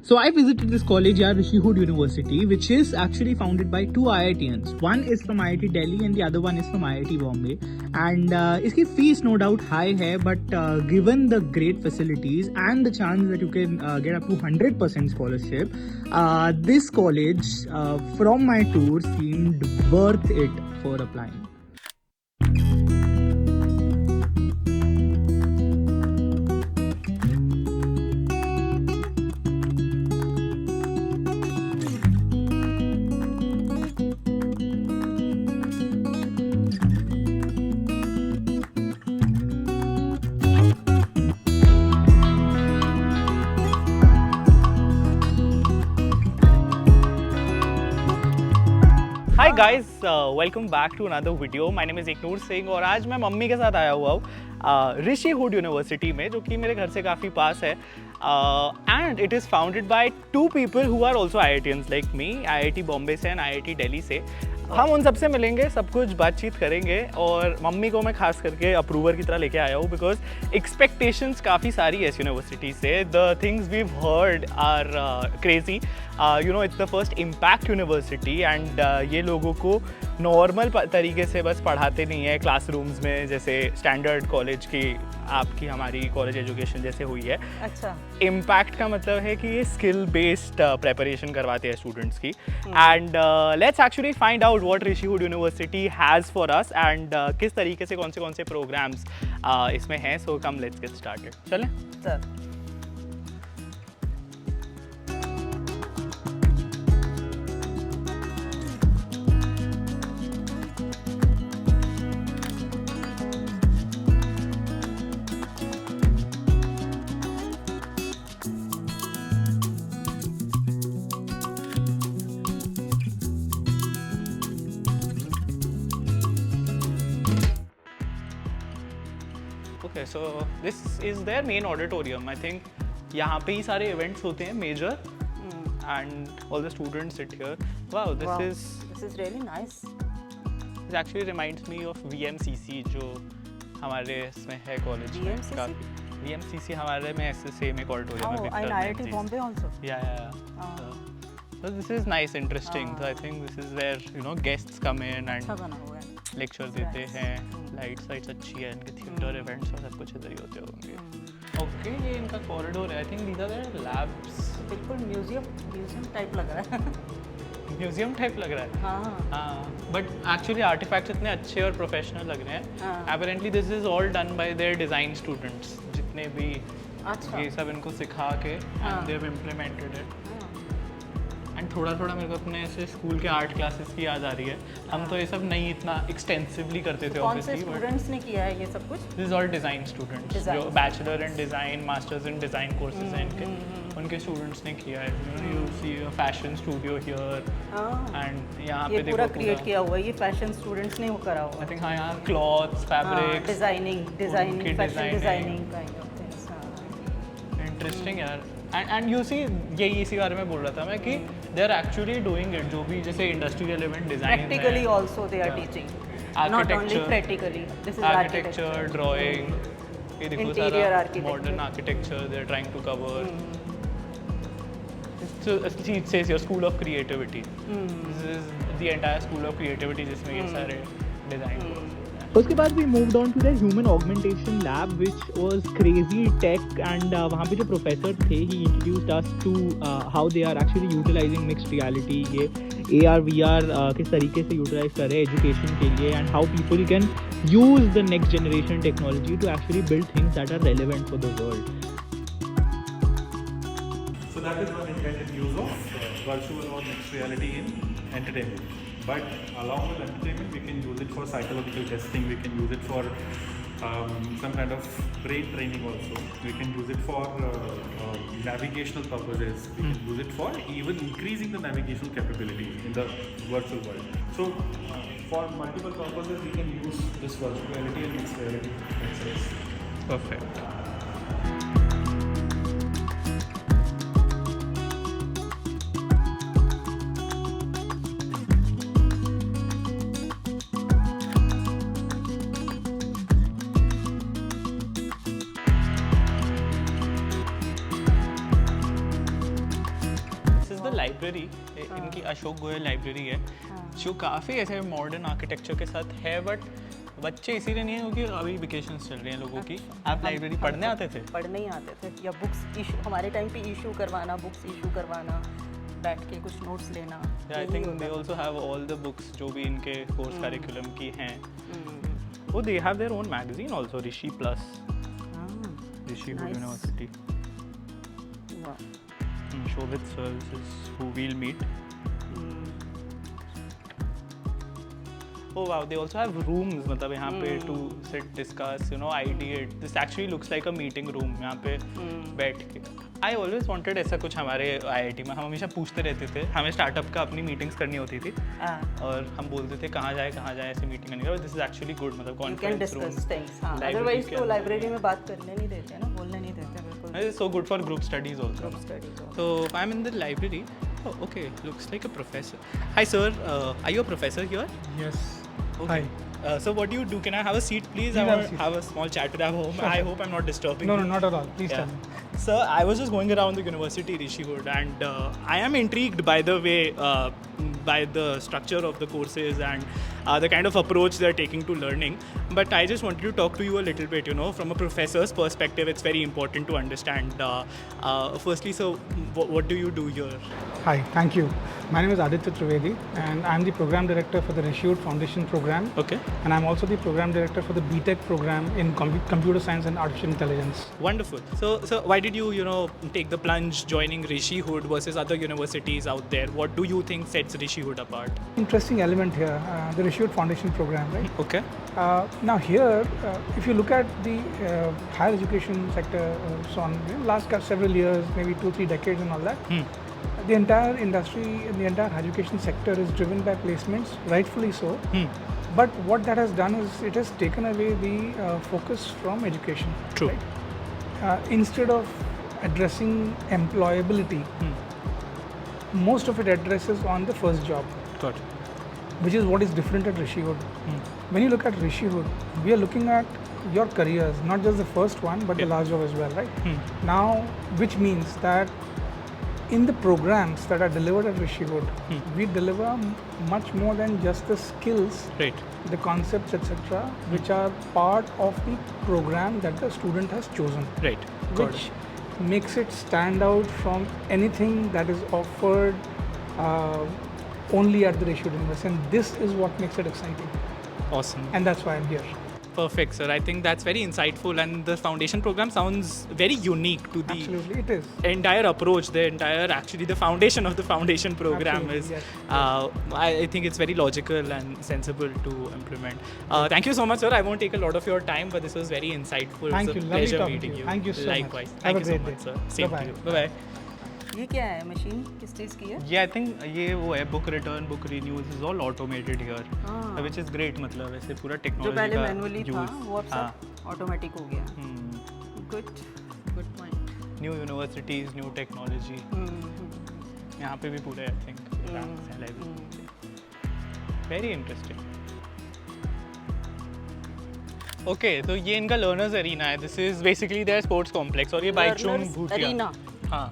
So I visited this college, Rishi Hood University, which is actually founded by two IITians. One is from IIT Delhi and the other one is from IIT Bombay. And its fees no doubt high hai, but given the great facilities and the chance that you can get up to 100% scholarship, this college from my tour seemed worth it for applying. Hi guys, welcome back to another video. My name is Eknoor Singh और आज मैं mummy के साथ आया हुआ हूँ ऋषि hood university में, जो कि मेरे घर से काफ़ी पास है. And it is founded by two people who are also IITians like me, IIT Bombay से एंड IIT दिल्ली से. हम उन सबसे मिलेंगे, सब कुछ बातचीत करेंगे और मम्मी को मैं खास करके अप्रूवर की तरह लेके आया हूँ बिकॉज एक्सपेक्टेशंस काफ़ी सारी है इस यूनिवर्सिटी से. The things we've heard are crazy. You know, it's the first impact university and ये लोगों को नॉर्मल तरीके से बस पढ़ाते नहीं है क्लासरूम्स में, जैसे स्टैंडर्ड कॉलेज की आपकी हमारी कॉलेज एजुकेशन जैसे हुई है. अच्छा. इम्पैक्ट का मतलब है कि ये स्किल बेस्ड प्रेपरेशन करवाते हैं स्टूडेंट्स की. And let's actually find out what Rishi hood university has for us and किस तरीके से कौन से प्रोग्राम्स इसमें हैं. सो कम लेट्स गेट स्टार्टेड. चलें sir. Okay, so this is their main auditorium. I think यहाँ पे ही सारे events होते हैं major, and all the students sit here. Wow, this is really nice. This actually reminds me of VMCC जो हमारे इसमें है college में. VMCC हमारे में ऐसे same एक auditorium है. And IIT Bombay also. Yeah. So this is nice, interesting. So I think this is where guests come in and अच्छा बना हुआ है. लेक्चर देते हैं. लाइट्स अच्छी है, इनके थिएटर इवेंट्स और सब कुछ इधर ही होते होंगे. ओके, ये इनका कॉरिडोर है. I think these are their labs. बिल्कुल म्यूजियम टाइप लग रहा है. म्यूजियम टाइप लग रहा है. हाँ. बट एक्चुअली आर्टिफैक्ट्स इतने अच्छे और प्रोफेशनल लग रहे हैं. Apparently this is all done by there design students, जितने भी. अच्छा. ये सब इनको सिखा के and they have implemented it. And थोड़ा मेरे को अपने ऐसे स्कूल के आर्ट क्लासेस की याद आ रही है. हम तो ये सब नहीं इतना एक्सटेंसिवली करते थे. कौन से स्टूडेंट्स ने किया है ये सब कुछ? This is all design students जो bachelor in design, masters in design courses हैं इनके, उनके स्टूडेंट्स ने किया है. You see a fashion studio here and यहाँ पे देखो पूरा क्रिएट किया हुआ है. ये फैशन स्टूडेंट्स ने वो करा हुआ है. I think. हाँ, यहाँ clothes, fabrics, designing, fashion designing kind of things. Interesting यार. एंड यू सी, यही इसी बारे में बोल रहा था मैं कि they are actually doing it, जो भी जैसे इंडस्ट्री रेलेवेंट डिजाइन है. Practically also they are teaching, not only practically. This is architecture, drawing, ये देखो सारा modern architecture they are trying to cover. So it says your school of creativity. This is the entire school of creativity जिसमें ये सारे design. उसके बाद we moved on to the human augmentation lab, which was crazy tech, and वहाँ पे जो professor थे, he introduced us to how they are actually utilizing mixed reality, ये AR VR किस तरीके से यूटिलाइज कर रहे हैं एजुकेशन के लिए, and how people can use the next generation technology to actually build things that are relevant for the world. So that is one intended use of virtual or mixed reality in entertainment. But along with entertainment, we can use it for psychological testing. We can use it for some kind of brain training also. We can use it for navigational purposes. We can use it for even increasing the navigational capabilities in the virtual world. So for multiple purposes, we can use this virtual reality and mixed reality access. Perfect. The library, इनकी Ashok Goyal library है जो काफ़ी ऐसे modern architecture के साथ है, but बच्चे इसीलिए नहीं है क्योंकि अभी वेकेशंस चल रहे हैं लोगों की। आप लाइब्रेरी पढ़ने आते थे? पढ़ने ही आते थे, या बुक्स इशू, हमारे टाइम पे इशू करवाना, बुक्स इशू करवाना, बैठ के कुछ नोट्स लेना। I think they also have all the books जो भी इनके कोर्स करिकुलम की हैं। Oh, they have their own magazine also, Rishi Plus, Rishi Hood University. Wow. Shobit Sirs is who we'll meet. Oh wow, they also have rooms, मतलब यहाँ पे to sit, discuss, you know, ideate. This actually looks like a meeting room. यहाँ पे बैठ के I always wanted ऐसा कुछ हमारे IIT में। हम हमेशा पूछते रहते थे, हमें स्टार्टअप का अपनी मीटिंग्स करनी होती थी और हम बोलते थे कहाँ जाए ऐसी मीटिंग करनी है। दिस इज एक्चुअली गुड, मतलब कॉन्फ्रेंस रूम, अदरवाइज तो लाइब्रेरी में बात करने नहीं देते ना, बोलने नहीं देते बिल्कुल। It is so good for group studies also. So I'm in the library. Oh, okay, looks like a professor. Hi sir, are you a professor here? Yes. Okay. Hi. So what do you do? Can I have a seat, please? Please I have a want seat. to have a small chat with you. I hope I'm not disturbing No, you. not at all. Please Yeah. tell me. Sir, I was just going around the university, Rishi Hood, and I am intrigued by the way, by the structure of the courses and the kind of approach they're taking to learning. But I just wanted to talk to you a little bit, you know, from a professor's perspective, it's very important to understand. Firstly, so what do you do here? Hi, thank you. My name is Aditya Trivedi, and I'm the program director for the Rishi Hood Foundation program. Okay. And I'm also the program director for the BTech program in computer science and artificial intelligence. Wonderful. So why did you, you know, take the plunge joining Rishi Hood versus other universities out there? What do you think sets Rishi Hood apart? Interesting element here, the Rishi Hood Foundation program, right? Okay. Now here, if you look at the higher education sector, so on, last several years, maybe 2-3 decades and all that, the entire industry and the entire education sector is driven by placements, rightfully so. But what that has done is it has taken away the focus from education. True. Right? Instead of addressing employability, most of it addresses on the first job, Got it. which is what is different at Rishi Hood. When you look at Rishi Hood, we are looking at your careers, not just the first one, but the last job as well, right? Now, which means that in the programs that are delivered at Rishi Hood, we deliver much more than just the skills, Right. the concepts, etc., which are part of the program that the student has chosen, Right. Got which it. makes it stand out from anything that is offered only at the Rishi Hood University, and this is what makes it exciting, Awesome. and that's why I'm here. Perfect, sir. I think that's very insightful, and the foundation program sounds very unique to the Absolutely, it is. entire approach. The entire, actually, the foundation of the foundation program Absolutely, is. yes. I think it's very logical and sensible to implement. Thank you so much, sir. I won't take a lot of your time, but this was very insightful. Thank It's a you. Lovely pleasure talking to meeting you. you. Thank you so much. Likewise. Have Thank a you so great much, day. sir. Same Bye-bye. to you. Bye bye. ये क्या है machine, किस चीज़ की है? Yeah, I think ये वो है book return, book renewals is all automated here, हाँ। which is great. मतलब ऐसे पूरा जो technology पहले का मैनुअली था use. वो अब हाँ. सब ऑटोमेटिक हो गया। Good point. New universities, new technology. यहाँ पे भी पूरे I think ranks हैं library. Very interesting. Okay, तो ये इनका learners arena है. This is basically their sports complex और ये बाइचुंग Learners भूटिया. arena। हाँ.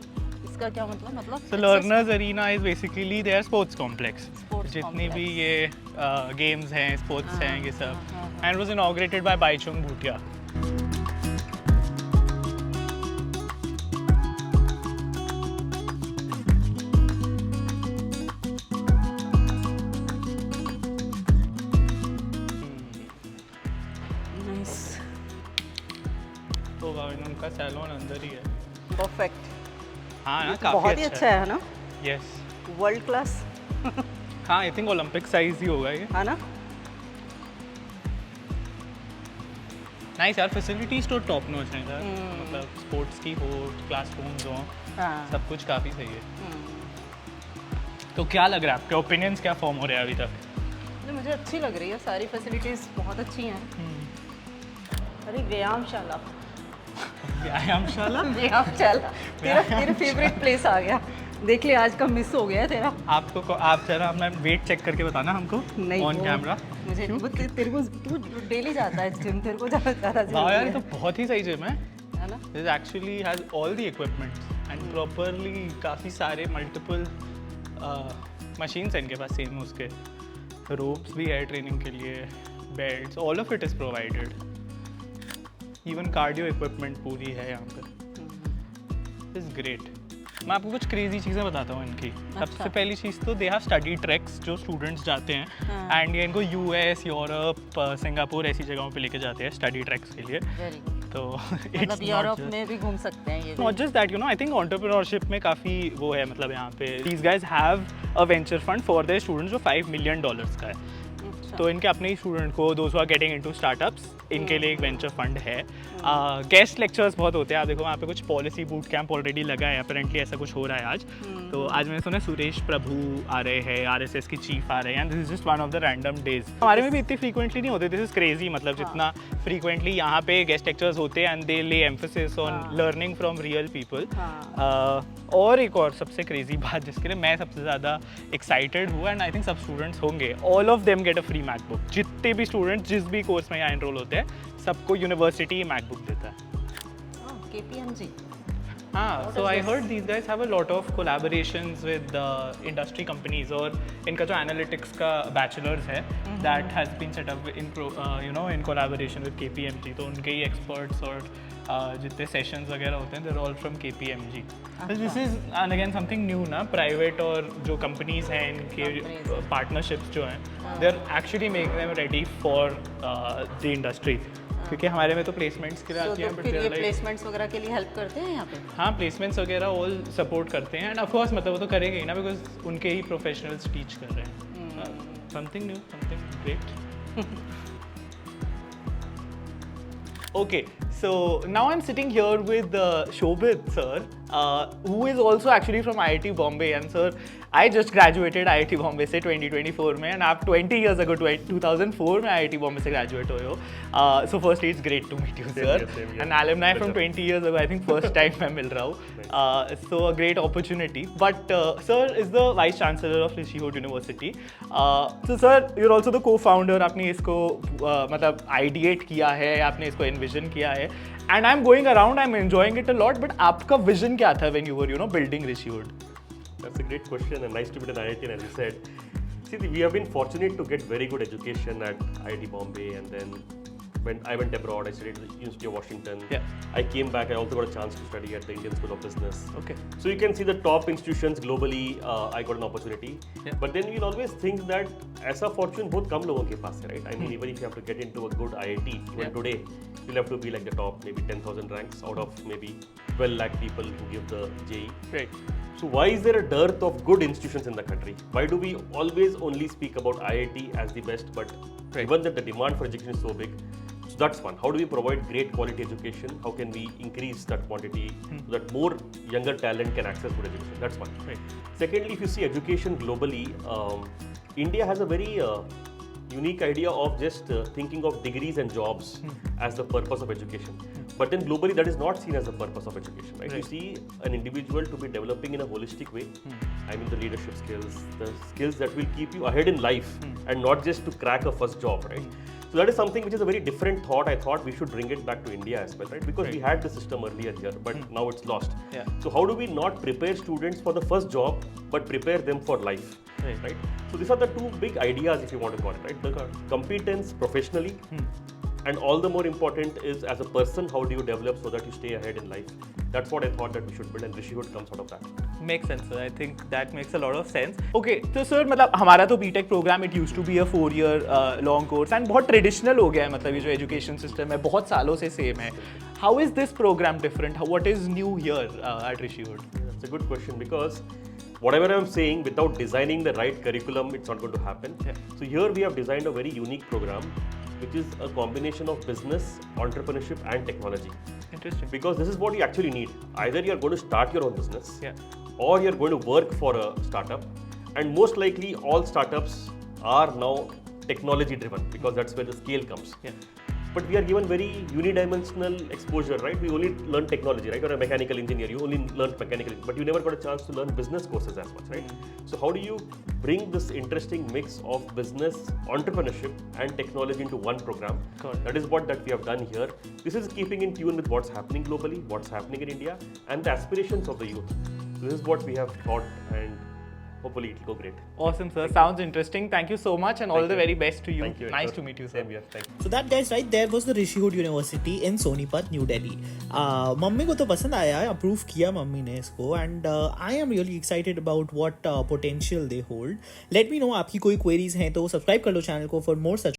इसका क्या मतलब? So learners arena is basically their sports complex. Sports जितनी complex। भी ये games हैं, sports हैं, ये सब. हाँ, And it was inaugurated by Baichung Bhutia. Nice. तो उनका सैलून अंदर ही है. परफेक्ट। हाँ ना, काफी बहुत ही अच्छा है ना? Yes. वर्ल्ड क्लास हाँ, आई थिंक ओलंपिक साइज ही होगा ये. है ना? नाइस यार, फैसिलिटीज तो टॉप नॉच हैं यार. मतलब स्पोर्ट्स की हो, क्लासरूम्स हो, हाँ। सब कुछ काफ़ी सही है. तो क्या लग रहा है, आपके ओपिनियंस क्या फॉर्म हो रहे हैं अभी तक? तो मुझे अच्छी लग रही है, सारी फैसिलिटीज़ बहुत अच्छी हैं। अरे व्यायामशाला व्यायामशाला व्यायामशाला तेरा फेवरेट प्लेस आ गया। देख ले, आज का मिस हो गया तेरा। आपको आप जरा अपना वेट चेक करके बताना हमको नहीं ऑन कैमरा. मुझे तेरे को, तू डेली जाता है जिम, तेरे को ज़्यादा हाँ यार, ये है तो बहुत ही सही जिम है. ना? This actually has all the equipment. And properly काफ़ी सारे मल्टीपल मशीन्स हैं इनके पास सेम उसके, रोप्स भी है ट्रेनिंग के लिए, belts, all of it is provided, even cardio equipment पूरी है यहाँ पर। Is great. मैं आपको कुछ क्रेजी चीज़ें बताता हूँ इनकी। सबसे पहली चीज़ तो दे हैव स्टडी ट्रैक्स जो स्टूडेंट्स जाते हैं एंड ये इनको यूएस, यूरोप, सिंगापुर ऐसी जगहों पे लेके जाते हैं स्टडी ट्रैक्स के लिए। तो मतलब यूरोप में भी घूम सकते हैं ये। Not just that, you know, I think entrepreneurship में काफ़ी वो है, मतलब यहाँ पे these guys have a venture fund for their students जो $5 मिलियन का है। तो इनके अपने ही स्टूडेंट को, those who are getting into startups, इनके लिए एक वेंचर फंड है। गेस्ट लेक्चर्स बहुत होते हैं, आप देखो वहाँ पे कुछ पॉलिसी बूट कैंप ऑलरेडी लगा है, अपेरेंटली ऐसा कुछ हो रहा है आज। तो आज मैंने सुना सुरेश प्रभु आ रहे हैं, आरएसएस के चीफ आ रहे हैं, and this is just one of the random days. हमारे में भी इतनी फ्रीक्वेंटली नहीं होते, दिस इज क्रेजी, मतलब जितना फ्रीक्वेंटली यहाँ पे गेस्ट लेक्चर्स होते हैं एंड दे ले emphasis on learning from real people. और एक और सबसे क्रेजी बात जिसके लिए मैं सबसे ज़्यादा एक्साइटेड हूँ, एंड आई थिंक सब स्टूडेंट्स होंगे, all of them get a free MacBook. जितने भी स्टूडेंट्स जिस भी कोर्स में यहाँ एनरोल होते हैं, सबको यूनिवर्सिटी मैकबुक देता है। KPMG। हाँ, so I heard these guys have a lot of collaborations with industry companies, और इनका जो analytics का bachelor's है, that has been set up in collaboration with KPMG. तो उनके ही experts और जितने sessions वगैरह होते हैं, they're all from KPMG. So this is and again something new ना, private और जो companies हैं इनके partnerships जो हैं, they're actually making them ready for the industry. क्योंकि हमारे में तो प्लेसमेंट्स के लिए आती हैं, बट ये प्लेसमेंट्स वगैरह के लिए हेल्प करते हैं यहाँ पे। हाँ, प्लेसमेंट्स वगैरह ऑल सपोर्ट करते हैं, एंड ऑफ कोर्स मतलब वो तो करेंगे ही ना, बिकॉज उनके ही प्रोफेशनल्स टीच कर रहे हैं। Something new, something great. Okay, so now I'm sitting here with Shobhit sir, who is also actually from IIT Bombay, and sir, I just graduated IIT Bombay से 2024 में, and आप 20 years ago 2004 में IIT Bombay से graduate हुए हो। So firstly, it's great to meet you, sir. An alumni from 20 years ago, I think first time मैं मिल रहा हूँ। So a great opportunity. But sir is the Vice Chancellor of Rishi Hood University. So sir, you're also the co-founder. आपने इसको मतलब ideate किया है, आपने इसको envision किया है, and I'm going around, I'm enjoying it a lot. But आपका vision क्या था when you were, building Rishi Hood? That's a great question, and nice to be at IIT. And as you said, see, we have been fortunate to get very good education at IIT Bombay, and then when I went abroad, I studied at the University of Washington. Yeah. I came back, I also got a chance to study at the Indian School of Business. Okay. So you can see the top institutions globally, I got an opportunity. Yeah. But then we'll always think that ऐसा fortune बहुत कम लोगों के पास है, right? I mean, even if you have to get into a good IIT, even today, you'll have to be like the top, maybe 10,000 ranks out of maybe 12 lakh people who give the JEE. Right. So why is there a dearth of good institutions in the country? Why do we always only speak about IIT as the best, but given that the demand for education is so big, so that's one. How do we provide great quality education? How can we increase that quantity so that more younger talent can access good education? That's one. Right. Secondly, if you see education globally, India has a very unique idea of just thinking of degrees and jobs as the purpose of education. But then globally, that is not seen as the purpose of education, right? You see an individual to be developing in a holistic way. I mean, the leadership skills, the skills that will keep you ahead in life, and not just to crack a first job, right? So that is something which is a very different thought. I thought we should bring it back to India as well, right? Because we had the system earlier here, but now it's lost. Yeah. So how do we not prepare students for the first job, but prepare them for life, right? So these are the two big ideas, if you want to call it, right? The competence professionally, and all the more important is as a person, how do you develop so that you stay ahead in life? That's what I thought that we should build, and Rishi Hood comes out of that. Makes sense, sir. I think that makes a lot of sense. Okay, तो sir मतलब हमारा तो BTech program, it used to be a 4-year long course, and बहुत traditional हो गया है, मतलब ये जो education system है बहुत सालों से same है. How is this program different? What is new here at Rishi Hood? That's a good question, because whatever I'm saying, without designing the right curriculum, it's not going to happen. Yeah. So here we have designed a very unique program, which is a combination of business, entrepreneurship, and technology. Interesting. Because this is what you actually need. Either you're going to start your own business, Yeah. or you're going to work for a startup. And most likely, all startups are now technology driven, because that's where the scale comes. Yeah. but we are given very unidimensional exposure, right? We only learn technology, right? You're a mechanical engineer, you only learn mechanical, but you never got a chance to learn business courses as much, right? So how do you bring this interesting mix of business, entrepreneurship and technology into one program? Correct. That is what that we have done here. This is keeping in tune with what's happening globally, what's happening in India, and the aspirations of the youth. So this is what we have thought, and hopefully it will go great. Awesome, sir. Sounds interesting. Thank you so much, and all the very best to you. Thank you. Nice to meet you, sir. Same here. Thank you. So that guys, right there was the Rishihood University in Sonipat, New Delhi. Mummy को तो पसंद आया है, approve किया mummy ने इसको, and I am really excited about what potential they hold. Let me know आपकी कोई queries हैं तो subscribe कर लो channel को for more such.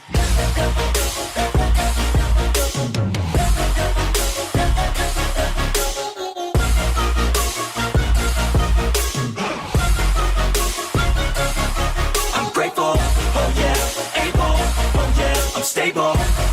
I'm grateful, oh yeah, able, oh yeah, I'm stable.